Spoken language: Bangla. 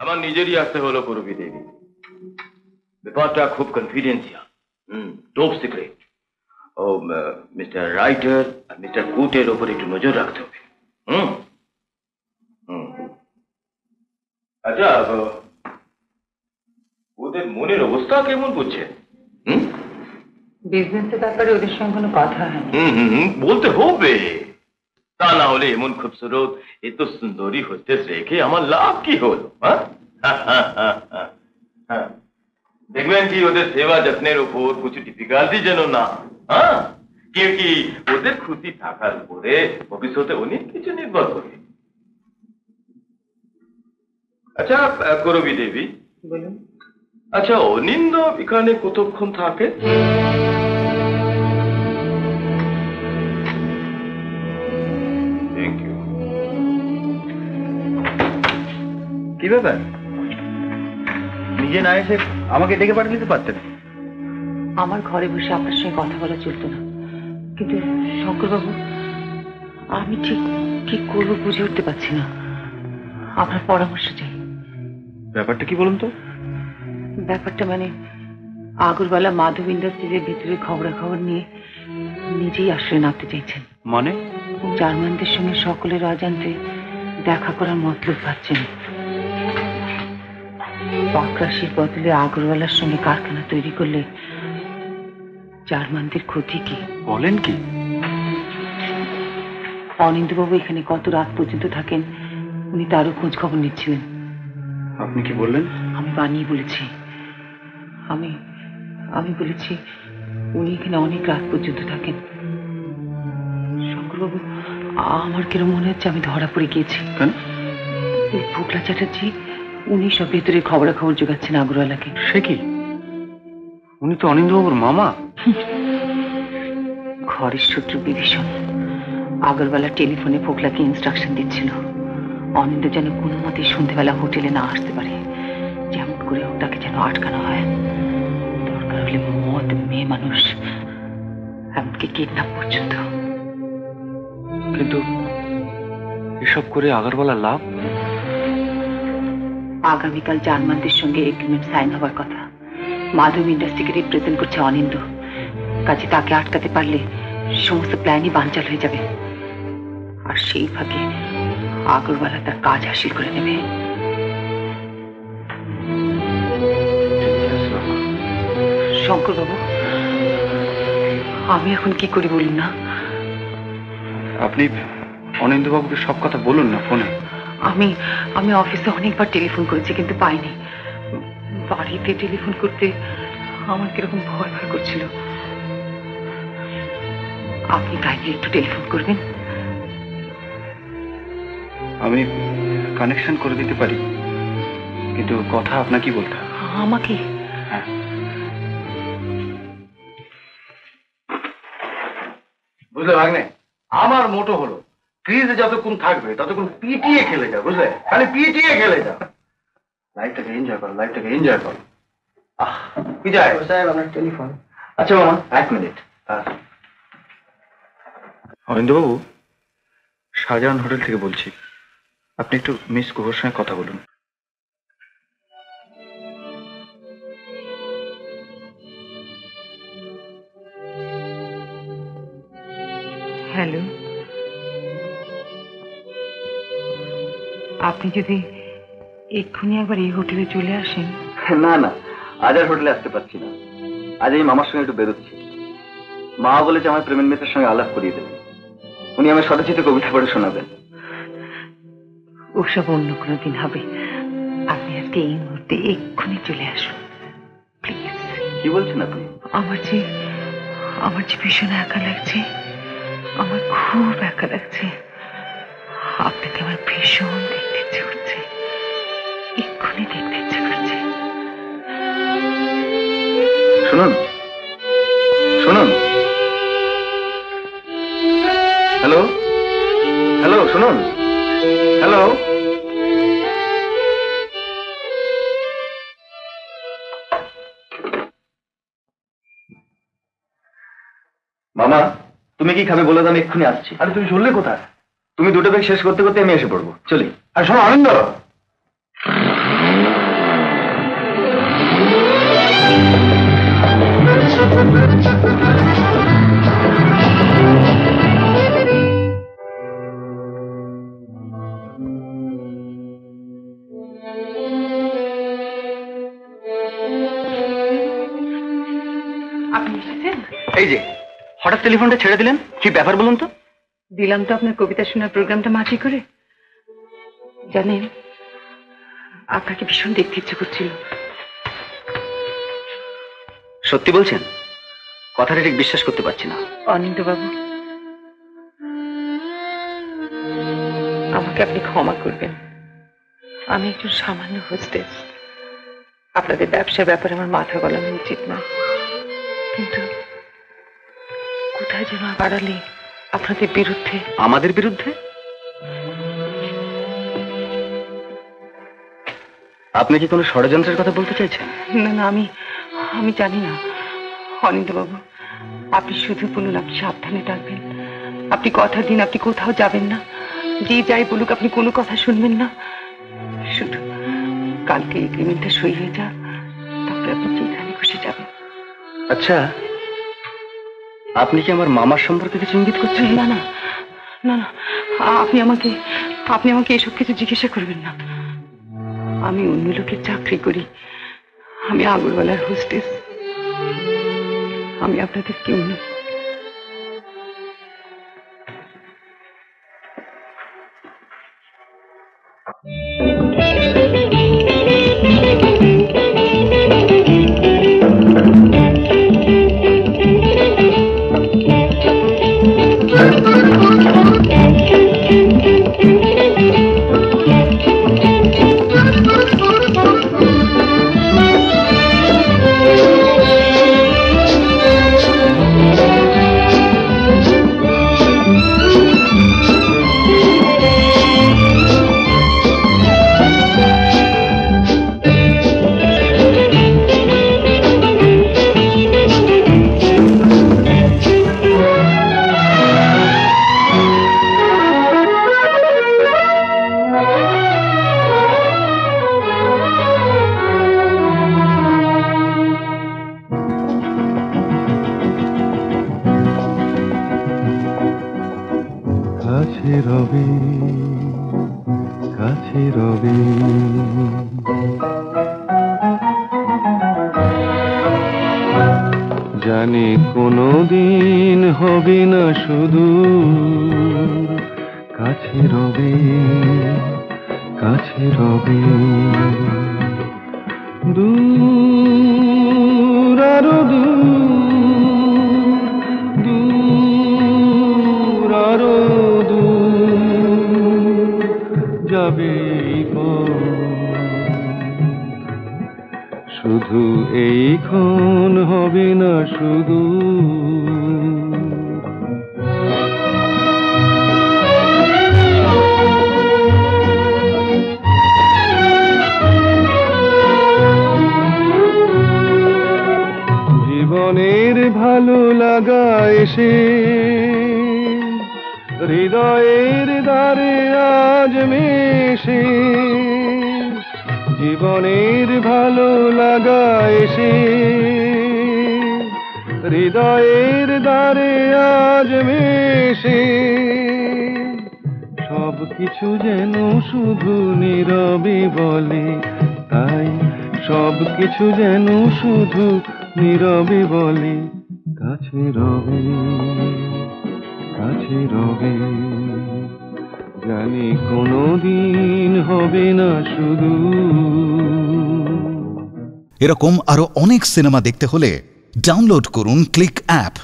আমার নিজেরই আসতে হলো করবি দেবী। ব্যাপারটা খুব কনফিডেন্সিয়াল, টপ সিক্রেট। ও মিস্টার রাইটার আর মিস্টার কুটের ওপর একটু নজর রাখতে হবে। আচ্ছা, ওদের মনের অবস্থা কেমন বুঝছে? বিজনেসের ব্যাপারে ওদের সঙ্গে কোনো কথা হয়নি। বলতে হবে, তা না হলে এমন খুবসুরত এত সুন্দরী হতে রেখে আমার লাভ কি হলো? দেখবেন কি ওদের সেবা যত্নের উপর কিছু ডিফিকাল্টি যেন না। কি ওদের খুশি থাকার উপরে ভবিষ্যতে অনেক কিছু নির্ভর করে। আচ্ছা করবি দেবী, বলুন। আচ্ছা অনিন্দ এখানে কতক্ষণ থাকে? Thank you. কি ব্যাপার, নিজে না এসে আমাকে ডেকে পাঠিয়ে দিতে পারতেন? আমার ঘরে বসে আপনার সঙ্গে কথা বলা চলতো না, কিন্তু শঙ্করবাবু আমি ঠিক কি করবো বুঝে উঠতে পারছি না। আপনার পরামর্শ চাই। ব্যাপারটা কি বলুন তো? ব্যাপারটা মানে আগরওয়ালা মাধব ইন্ডাস্ট্রিজের ভিতরে খবরাখবর নিয়ে নিজেই আশ্রয় নামতে চাইছেন। মানে? জার্মানদের সঙ্গে সকলের অজান্তে দেখা করার মতলব পাচ্ছেন। পাকরাশির বদলে আগরওয়ালার সঙ্গে কারখানা তৈরি করলে জার্মানদের ক্ষতি কি? বলেন কি? অনিন্দবাবু এখানে কত রাত পর্যন্ত থাকেন উনি তারও খোঁজ খবর নিচ্ছিলেন। আপনি কি বললেন? আমি বানিয়ে বলেছি। আমি বলেছি উনি এখানে অনেক রাত পর্যন্ত থাকেন। শঙ্করবাবু আমার কিরম মনে হচ্ছে আমি ধরা পড়ে গিয়েছি। কেন? এই ফোকলা চ্যাটার্জি উনি সব ভেতরে খবরাখবর জোগাচ্ছেন আগরওয়ালাকে। সে কি? উনি তো অনিন্দবাবুর মামা। ঘরের শত্রু বিভীষণ আগরওয়ালা টেলিফোনে ফোকলাকে ইনস্ট্রাকশন দিচ্ছিল অনিন্দ যেন কোনো মতে সন্ধ্যেবেলা হোটেলে না আসতে পারে, যেমন করে হোক তাকে যেন আটকানো হয়। দরকার হলে মদ, মেয়ে মানুষ, এমনকি কিডন্যাপ পর্যন্ত। কিন্তু এসব করে আগরওয়ালা লাভ? আগামীকাল জার্মানদের সঙ্গে এগ্রিমেন্ট সাইন হবার কথা। মাধব ইন্ডাস্ট্রিকে রিপ্রেজেন্ট করছে অনিন্দ, কাজে তাকে আটকাতে পারলে সমস্ত প্ল্যানই বানচাল হয়ে যাবে। আর সেই ভাগে আগরওয়ালা তার কাজ হাসিল করে নেবে। শঙ্করবাবু আমি এখন কি করি বলুন না? আপনি অনিন্দবাবুকে সব কথা বলুন না ফোনে। আমি অফিসে অনেকবার টেলিফোন করেছি কিন্তু পাইনি। বাড়িতে টেলিফোন করতে আমার কিরকম ভয় ভয় করছিল। আপনি কাইন্ডলি একটু টেলিফোন করবেন? আমি কানেকশন করে দিতে পারি, কিন্তু কথা আপনাকে বলতে হবে। আমাকে? হ্যাঁ। বুঝলে ভাগ্নে, আমার মোটো হলো ক্রিজে যতক্ষণ থাকবে ততক্ষণ পিটিএ খেলে যাও, বুঝলে? খালি পিটিএ খেলে যাও। লাইফটাকে এনজয় করো, লাইফটাকে এনজয় করো। কি যায় সাহেব আপনার টেলিফোন? আচ্ছা মামা, 1 মিনিট। অরিন্দবাবু, শাহজাহান হোটেল থেকে বলছি। আপনি একটু মিস গুহর সঙ্গে কথা বলুন। হ্যালো, আপনি যদি এক্ষুনি একবার এই হোটেলে চলে আসেন। না না, আজ আর হোটেলে আসতে পারছি না। আজ এই মামার সঙ্গে একটু বেরোচ্ছি। মা বলেছে আমার প্রেমের মেয়েদের সঙ্গে আলাপ করিয়ে দেবেন। উনি আমার স্বরচিত কবিতা পড়ে শোনাবেন। ওসব অন্য কোনো দিন হবে। আপনি আজকে এই মুহূর্তে এক্ষুনি চলে আসুন প্লিজ। কি বলছেন আপনি? আমার যে ভীষণ একা লাগছে, আমার খুব একা লাগছে। আপনাকে আমার ভীষণ দেখতে ইচ্ছে করছে, এক্ষুনি দেখতে ইচ্ছে করছে। শুনুন শুনুন, হ্যালো হ্যালো, শুনুন, হ্যালো। মামা, তুমি কি খাবে বলে আমি এক্ষুনি আসছি। আরে তুমি চললে কোথায়? তুমি দুটো ব্যাগ শেষ করতে করতে আমি এসে পড়বো, চলি। আর শোনো আনন্দ, এই যে হঠাৎ টেলিফোনটা ছেড়ে দিলেন, কি ব্যাপার বলুন তো? দিলাম তো আপনার কবিতা শোনার প্রোগ্রামটা মাটি করে। জানেন, আপনাকে ভীষণ দেখতে ইচ্ছে করছিল। সত্যি বলছেন? কথাটা ঠিক বিশ্বাস করতে পারছি না। অনিন্দ বাবু, আমাকে আপনি ক্ষমা করবেন। আমি একজন সামান্য হোস্টেস। আপনাদের ব্যবসার ব্যাপারে আমার মাথা গলানো উচিত না, কিন্তু কোথায় যেন বাড়ালে আপনাদের বিরুদ্ধে। আমাদের বিরুদ্ধে? আপনি কি কোনো ষড়যন্ত্রের কথা বলতে চাইছেন? না না, আমি জানি না। অনিন্দ বাবু, আপনি শুধু বলুন, আপনি সাবধানে থাকবেন। আপনি কথা দিন, আপনি কোথাও যাবেন না। যে যাই বলুক, আপনি কোনো কথা শুনবেন না। শুধু কালকে এগ্রিমেন্টটা সই হয়ে যা, তারপরে আপনি যেখানে খুশি যাবেন। আচ্ছা, আপনি কি আমার মামার সম্পর্কে কিছু ইঙ্গিত করছেন? না না না না, আপনি আমাকে এসব কিছু জিজ্ঞাসা করবেন না। আমি অন্য লোকের চাকরি করি। আমি আগরওয়ালার হোস্টেস। আমি আপনাদের কেউ নই। কাছে রবি জানি কোনো দিন হবে না শুধু কাছে রবি দূর আরো দূর আরো দূর যাবে শুধু এইক্ষণ হবে না শুধু জীবনের ভালো লাগা এসে হৃদয়ের দ্বারে আজ মেশে জীবনের ভালো লাগা এসে হৃদয়ের দ্বারে আজ মেশে সব কিছু যেন শুধু নীরবে বলে তাই সব কিছু যেন শুধু নীরবে বলে কাছে রবে জানি কোনো দিন হবে না শুধু। এরকম আরো অনেক সিনেমা দেখতে হলে ডাউনলোড করুন ক্লিক অ্যাপ।